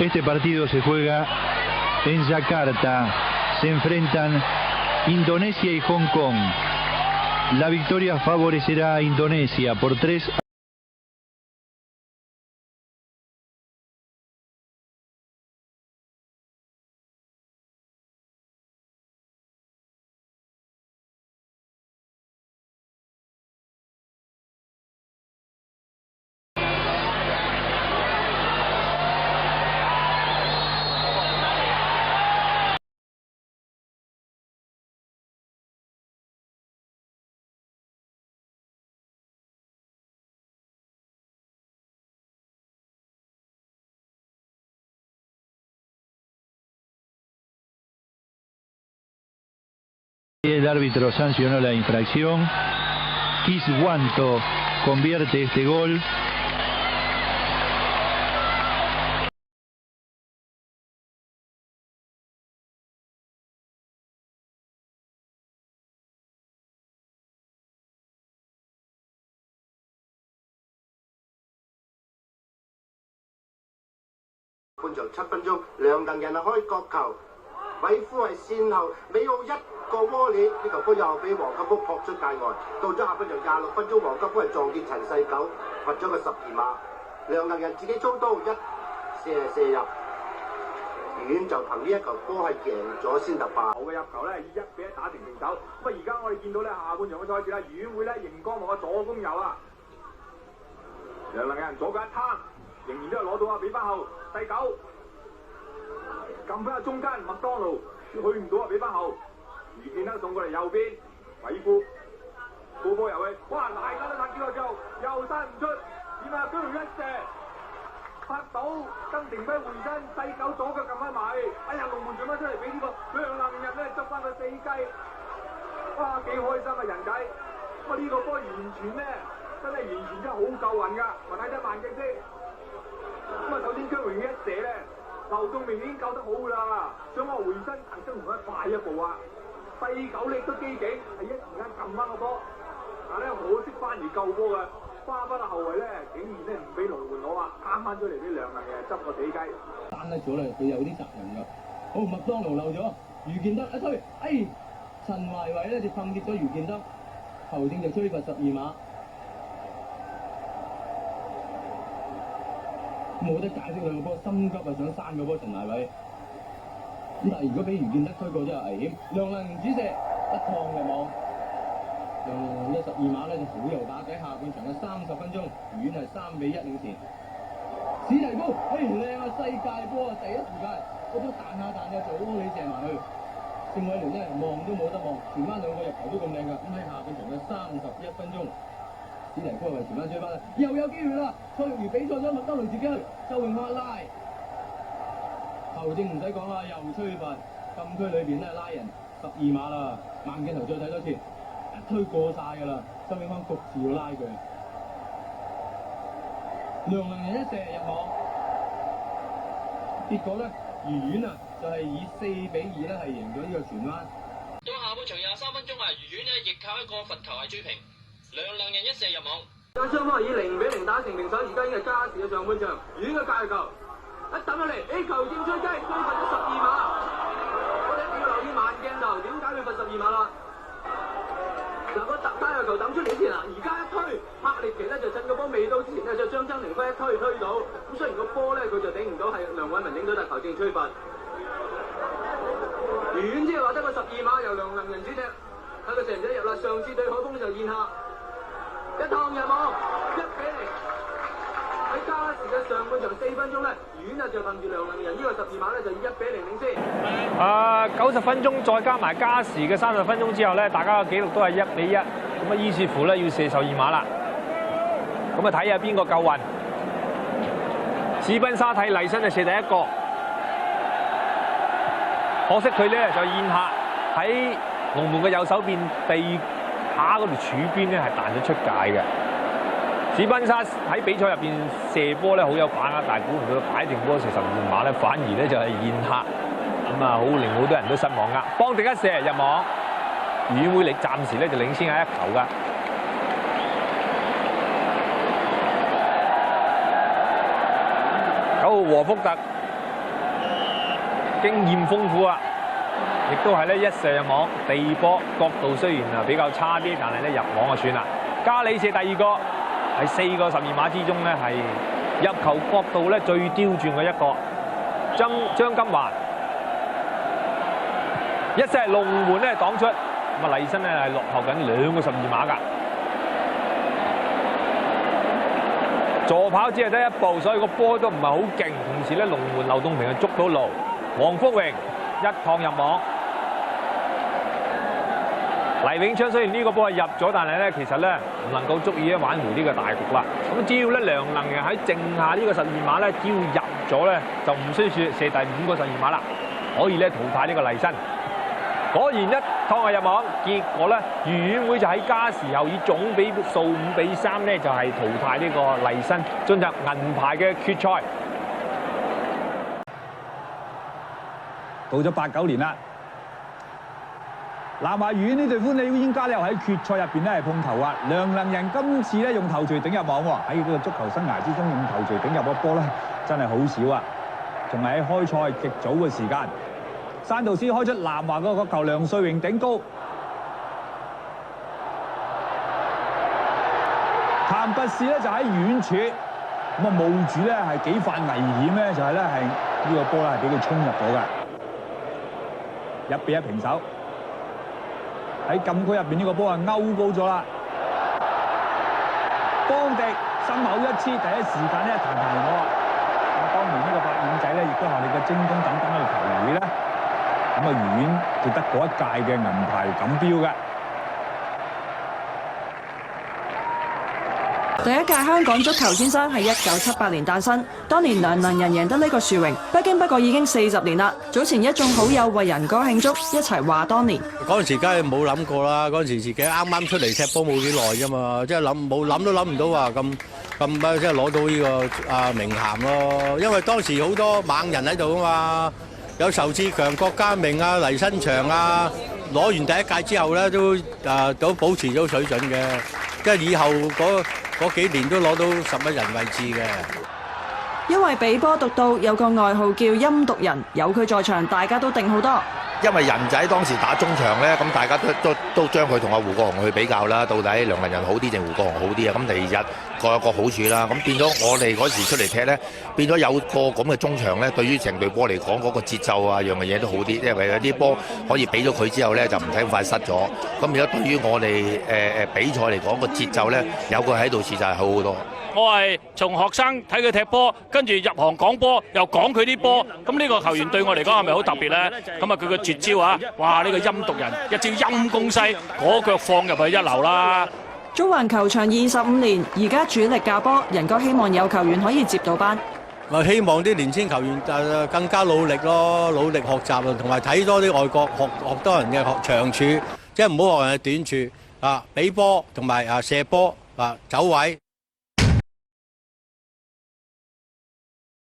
Este partido se juega en Yakarta. Se enfrentan Indonesia y Hong Kong. La victoria favorecerá a Indonesia por 3. El árbitro sancionó la infracción. Kiswanto convierte este gol.半場7分鐘，梁鄧仁開角球，韋夫係先後美奧一個窩裏，呢球波又俾黃吉福撲出界外。到咗下半場26分鐘，黃吉福係撞跌陳世九，罰咗個12碼。梁鄧仁自己操刀一射入，愉園就憑呢一球波係贏咗先突破。好嘅入球咧，以1比1打成平手。咁而家我哋見到咧下半場嘅賽事啦，愉園會咧熒光幕嘅左攻右啊，梁鄧仁左腳一攤，仍然都係攞到啊，俾翻後第九。撳翻喺中間，麥當勞去唔到啊，俾翻後，余建德送過嚟右邊，韋夫高波入去，哇！大家都睇見咗之後，又殺唔出，點啊？居然一射拍到，登定輝回身，第九左腳撳翻埋，哎呀！龍門做乜出嚟俾呢個梁鄧仁咧執翻個死雞，哇！幾開心啊人仔！哇！呢個波完全咧，真係完全真係好夠運㗎，我睇睇慢鏡先。咁啊，首先姜榮一射咧。劉仲明已經救得好㗎啦，想我回身行得同佢快一步啊！第九力都機警，係一時間撳翻個波，但係咧可惜翻而救波嘅，花翻個後衞咧，竟然咧唔俾龍門攞啊，攤翻出嚟俾梁鄧仁執個死雞。單得咗咧，佢有啲責任㗎。好，麥當勞漏咗，余建德一推，陳懷偉咧就碰跌咗余建德，球證就吹罰12碼。冇得解釋佢個波，心急啊想刪個波陳懷偉。咁但係如果俾余建德推過真係危險。梁鄧仁主射一趟入網，梁鄧仁嘅12碼咧就好油打底，下半場嘅30分鐘，愉園係3比1領前。史提高，靚啊世界波啊！第一時間個波彈下彈下就窩裏射埋去。聖偉聯咧望都冇得望，傳翻2個入球都咁靚㗎。咁喺下半場嘅31分鐘。史提高為傳翻追翻啦，又有機會啦！蔡玉如比賽咗麥當勞自己去，周永康拉，球證唔使講啦，又吹罰，禁區裏邊咧拉人12碼啦，慢鏡頭再睇多次，一推過晒㗎啦，周永康焗住要拉佢，梁鄧仁一射入網，結果咧愉園啊就係以4比2咧係贏咗呢個荃灣。到下半場23分鐘啊，愉園咧亦靠一個罰球係追平。梁鄧仁一射入網，將雙方以0比0打成平手，而家已經係加時嘅上半場，愉園嘅界球一抌入嚟，球證吹雞，追罰咗12碼。我哋一定要留意慢鏡頭，點解會罰12碼啦？嗱，個加油球抌出嚟之前啊，而家一推，柏力奇咧就趁個波未到之前咧就將曾寧輝一推到，咁雖然個波咧佢就頂唔到，係梁偉文頂到，但球證吹罰。愉園即係話得個12碼由梁鄧仁主踢，睇佢射唔射得入啦。上次對海豐就現下。一趟入網1比0，喺加時嘅上半場4分鐘咧，愉園就憑住梁鄧仁呢個12碼咧就以1比0領先。90分鐘再加埋加時嘅30分鐘之後咧，大家嘅紀錄都係1比1，咁啊於是乎咧要射12碼啦。咁啊睇下邊個夠運。史賓沙睇黎身就射第一個，可惜佢咧就現下喺龍門嘅右手邊地下嗰條柱邊咧係彈咗出界嘅。史賓沙喺比賽入邊射波咧好有把握，但係估唔到擺定波射12碼咧，反而咧就係現客，咁啊好令好多人都失望㗎。邦迪一射入網，愉園會力暫時咧就領先係1球㗎。9號和福特經驗豐富啊，亦都係咧一射入網，地波角度雖然啊比較差啲，但係咧入網就算啦。加里射第二個，喺4個12碼之中咧係入球角度咧最刁鑽嘅一個。張金華一射龍門咧擋出，咁啊麗新咧係落後緊2個12碼㗎。助跑只係得一步，所以個波都唔係好勁。同時咧，龍門劉棟平係捉到路，黃福榮一趟入網。黎永昌雖然呢個波係入咗，但係咧其實咧唔能夠足以咧挽回呢個大局啦。咁只要咧梁能仁喺剩下呢個12碼咧，只要入咗咧，就唔需要射第5個12碼啦，可以咧淘汰呢個麗新。果然一趟係入網，結果咧愉園會就喺加時後以總比數5-3咧就係淘汰呢個麗新，進入銀牌嘅決賽。到咗89年啦，南華愉園呢隊歡喜冤家咧又喺決賽入邊咧係碰頭啊！梁能仁今次咧用頭槌頂入網喎，喺呢個足球生涯之中用頭槌頂入個波咧真係好少啊！仲係喺開賽極早嘅時間。山道斯開出南華嗰個球，梁帥榮頂高，譚拔士咧就喺遠處，咁啊冒住咧係幾犯危險咧，就係咧係呢個波咧係俾佢衝入咗嘅，1-1平手。喺禁區入邊呢個波啊勾高咗啦，邦迪心口一黐，第一時間咧彈我啊！咁當然呢個白燕仔咧亦都係我哋嘅精工等等嘅球會咧。咁啊，愉園奪得嗰一屆嘅銀牌錦標嘅。第一屆香港足球先生係1978年誕生，當年梁能仁贏得呢個殊榮，不經不覺已經40年啦。早前一眾好友為仁哥慶祝，一齊話當年。嗰陣時梗係冇諗過啦，嗰陣時自己啱啱出嚟踢波冇幾耐啫嘛，即係諗都諗唔到話咁即係攞到呢個名銜咯，因為當時好多猛人喺度啊嘛。有仇志強、郭家明啊、黎新祥啊，攞完第一屆之後咧，都保持咗水準嘅，即係以後嗰幾年都攞到11人位置嘅。因為比波獨到，有個外號叫陰毒人，有佢在場，大家都定好多。因為仁仔當時打中場咧，咁大家都將佢同阿胡國雄去比較啦，到底梁能仁好啲定胡國雄好啲啊？咁第二日各有個好處啦，咁變咗我哋嗰時出嚟踢咧，變咗有個咁嘅中場咧，對於成隊波嚟講嗰個節奏啊，樣嘅嘢都好啲，因為有啲波可以俾咗佢之後咧，就唔使咁快失咗。咁而家對於我哋比賽嚟講個節奏咧，有佢喺度時就係好好多。我係從學生睇佢踢波，跟住入行講波，又講佢啲波。咁呢個球員對我嚟講係咪好特別呢？咁啊，佢個絕招啊！哇！呢個陰毒人一招陰公西，嗰腳放入去一流啦！中環球場25年，而家主力教波，仁哥希望有球員可以接到班。我希望啲年輕球員更加努力咯，努力學習啊，同埋睇多啲外國學多人嘅長處，即係唔好學人嘅短處啊！俾波同埋射波啊，走位。